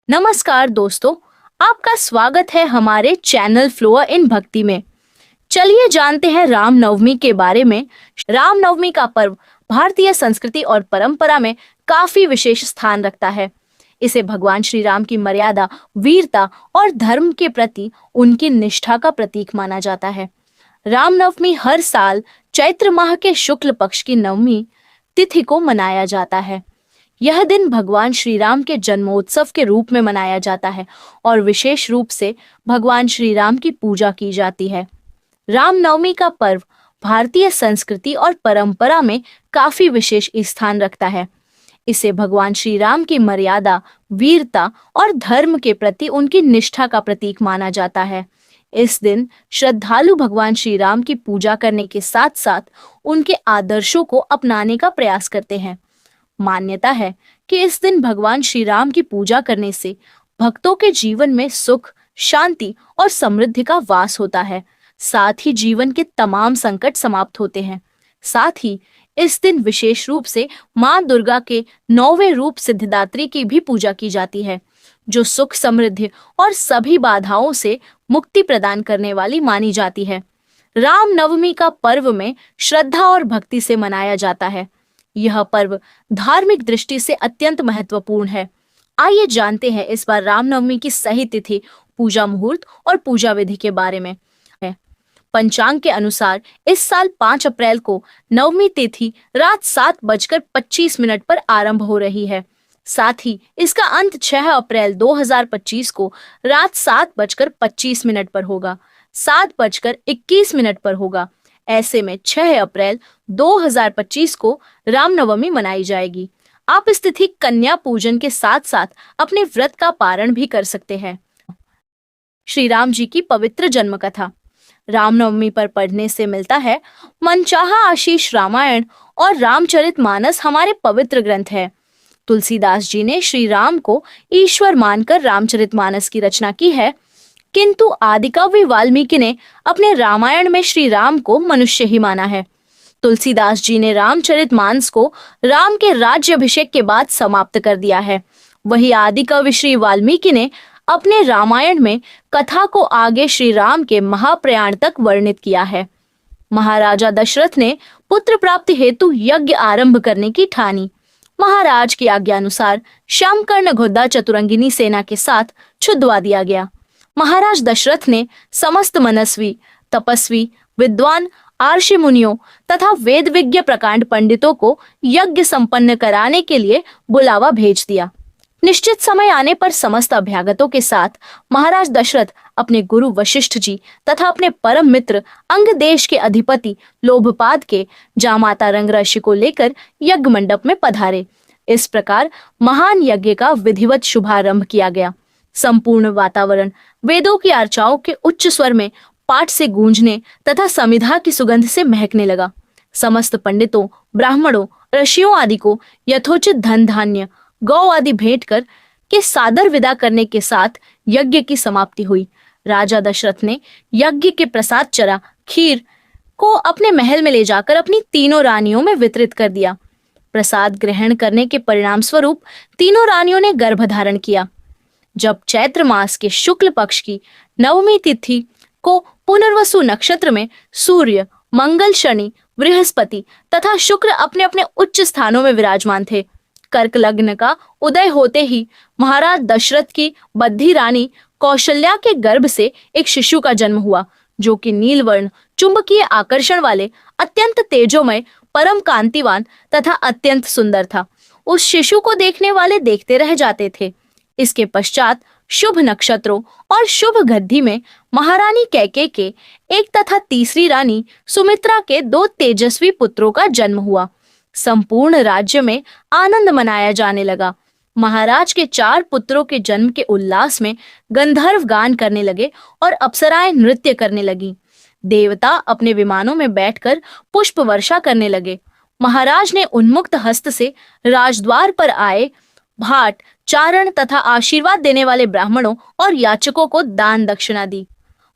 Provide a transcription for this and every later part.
नमस्कार दोस्तों, आपका स्वागत है हमारे चैनल फ्लोअर इन भक्ति में। चलिए जानते हैं रामनवमी के बारे में। रामनवमी का पर्व भारतीय संस्कृति और परंपरा में काफी विशेष स्थान रखता है। इसे भगवान श्री राम की मर्यादा, वीरता और धर्म के प्रति उनकी निष्ठा का प्रतीक माना जाता है। रामनवमी हर साल चैत्र माह के शुक्ल पक्ष की नवमी तिथि को मनाया जाता है। यह दिन भगवान श्री राम के जन्मोत्सव के रूप में मनाया जाता है और विशेष रूप से भगवान श्री राम की पूजा की जाती है। रामनवमी का पर्व भारतीय संस्कृति और परंपरा में काफी विशेष स्थान रखता है। इसे भगवान श्री राम की मर्यादा, वीरता और धर्म के प्रति उनकी निष्ठा का प्रतीक माना जाता है। इस दिन श्रद्धालु भगवान श्री राम की पूजा करने के साथ साथ उनके आदर्शों को अपनाने का प्रयास करते हैं। मान्यता है कि इस दिन भगवान श्री राम की पूजा करने से भक्तों के जीवन में सुख, शांति और समृद्धि का वास होता है। साथ ही जीवन के तमाम संकट समाप्त होते हैं। साथ ही इस दिन विशेष रूप से मां दुर्गा के 9वें रूप सिद्धिदात्री की भी पूजा की जाती है, जो सुख, समृद्धि और सभी बाधाओं से मुक्ति प्रदान करने वाली मानी जाती है। रामनवमी का पर्व में श्रद्धा और भक्ति से मनाया जाता है। यह पर्व धार्मिक दृष्टि से अत्यंत महत्वपूर्ण है। आइए जानते हैं इस बार रामनवमी की सही तिथि, पूजा मुहूर्त और पूजा विधि के बारे में। पंचांग के अनुसार इस साल 5 अप्रैल को नवमी तिथि रात 7:25 पर आरंभ हो रही है। साथ ही इसका अंत 6 अप्रैल 2025 को रात 7:25 पर होगा, 7:21 पर होगा। ऐसे में 6 अप्रैल 2025 को रामनवमी मनाई जाएगी। आप इस तिथि कन्या पूजन के साथ साथ अपने व्रत का पारण भी कर सकते हैं। श्री राम जी की पवित्र जन्म कथा रामनवमी पर पढ़ने से मिलता है। मनचाहा आशीष रामायण और रामचरितमानस हमारे पवित्र ग्रंथ है। तुलसीदास जी ने श्री राम को ईश्वर मानकर रामचरितमानस की रचना की है, किंतु आदिकवि वाल्मीकि ने अपने रामायण में श्री राम को मनुष्य ही माना है। तुलसीदास जी ने रामचरितमानस को राम के राज्याभिषेक के बाद समाप्त कर दिया है। वही आदिकवि श्री वाल्मीकि ने अपने रामायण में कथा को आगे श्री राम के महाप्रयाण तक वर्णित किया है। महाराजा दशरथ ने पुत्र प्राप्ति हेतु यज्ञ आरंभ करने की ठानी। महाराज की आज्ञा अनुसार श्यामकर्ण घोड़ा चतुरंगिनी सेना के साथ छुड़वा दिया गया। महाराज दशरथ ने समस्त मनस्वी, तपस्वी, विद्वान, आर्षि मुनियों तथा वेद विज्ञ प्रकांड पंडितों को यज्ञ संपन्न कराने के लिए बुलावा भेज दिया। निश्चित समय आने पर समस्त अभ्यागतों के साथ महाराज दशरथ अपने गुरु वशिष्ठ जी तथा अपने परम मित्र अंग देश के अधिपति लोभपाद के जामाता रंगराशि को लेकर यज्ञ मंडप में पधारे। इस प्रकार महान यज्ञ का विधिवत शुभारंभ किया गया। संपूर्ण वातावरण वेदों की अर्चाओं के उच्च स्वर में पाठ से गूंजने तथा समिधा की सुगंध से महकने लगा। समस्त पंडितों, ब्राह्मणों, ऋषियों आदि को यथोचित धन धान्य, गौ आदि भेंट कर के सादर विदा करने के साथ यज्ञ की समाप्ति हुई। राजा दशरथ ने यज्ञ के प्रसाद चरा खीर को अपने महल में ले जाकर अपनी तीनों रानियों में वितरित कर दिया। प्रसाद ग्रहण करने के परिणाम स्वरूप तीनों रानियों ने गर्भ धारण किया। जब चैत्र मास के शुक्ल पक्ष की नवमी तिथि को पुनर्वसु नक्षत्र में सूर्य, मंगल, शनि, बृहस्पति तथा शुक्र अपने अपने उच्च स्थानों में विराजमान थे। कर्क लग्न का उदय होते ही महाराज दशरथ की बद्धी रानी कौशल्या के गर्भ से एक शिशु का जन्म हुआ, जो कि नीलवर्ण, चुंबकीय आकर्षण वाले, अत्यंत तेजोमय, परम कांतिवान तथा अत्यंत सुंदर था। उस शिशु को देखने वाले देखते रह जाते थे। इसके पश्चात शुभ नक्षत्रों और शुभ गद्दी में महारानी कैकेयी के एक तथा तीसरी रानी सुमित्रा के 2 तेजस्वी पुत्रों का जन्म हुआ। संपूर्ण राज्य में आनंद मनाया जाने लगा। महाराज के 4 पुत्रों के जन्म के उल्लास में गंधर्व गान करने लगे और अप्सराएं नृत्य करने लगी। देवता अपने विमानों में बैठकर पुष्प वर्षा करने लगे। महाराज ने उन्मुक्त हस्त से राजद्वार पर आए भाट, चारण तथा आशीर्वाद देने वाले ब्राह्मणों और याचकों को दान दक्षिणा दी।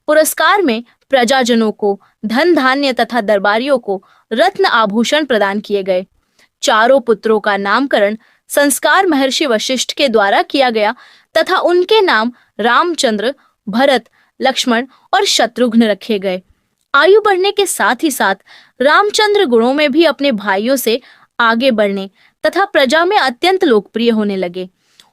पुरस्कार में प्रजाजनों को धन धान्य तथा दरबारियों को रत्न आभूषण प्रदान किए गए। चारों पुत्रों का नामकरण संस्कार महर्षि वशिष्ठ के द्वारा किया गया तथा उनके नाम रामचंद्र, भरत, लक्ष्मण और शत्रुघ्न रखे गए। आयु बढ़ने के साथ ही साथ रामचंद्र गुणों में भी अपने भाइयों से आगे बढ़ने तथा प्रजा में अत्यंत लोकप्रिय होने लगे।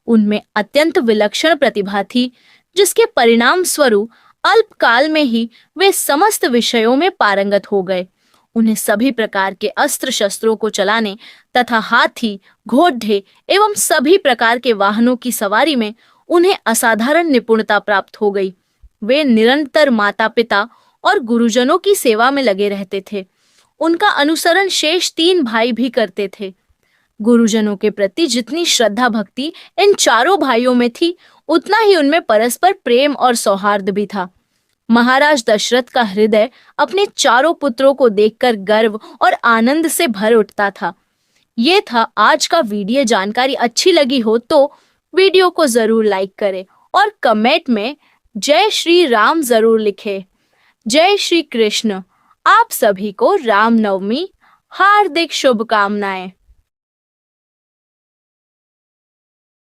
उनमें अत्यंत विलक्षण प्रतिभा थी, जिसके परिणाम स्वरूप अल्पकाल में ही वे समस्त विषयों में पारंगत हो गए। उन्हें सभी प्रकार के अस्त्र शस्त्रों को चलाने तथा हाथी, घोड़े एवं सभी प्रकार के वाहनों की सवारी में उन्हें असाधारण निपुणता प्राप्त हो गई। वे निरंतर माता पिता और गुरुजनों की सेवा में लगे रहते थे। उनका अनुसरण शेष 3 भाई भी करते थे। गुरुजनों के प्रति जितनी श्रद्धा भक्ति इन चारों भाइयों में थी, उतना ही उनमें परस्पर प्रेम और सौहार्द भी था। महाराज दशरथ का हृदय अपने चारों पुत्रों को देखकर गर्व और आनंद से भर उठता था। ये था आज का वीडियो। जानकारी अच्छी लगी हो तो वीडियो को जरूर लाइक करें और कमेंट में जय श्री राम जरूर लिखें। जय श्री कृष्ण। आप सभी को रामनवमी हार्दिक शुभकामनाएं।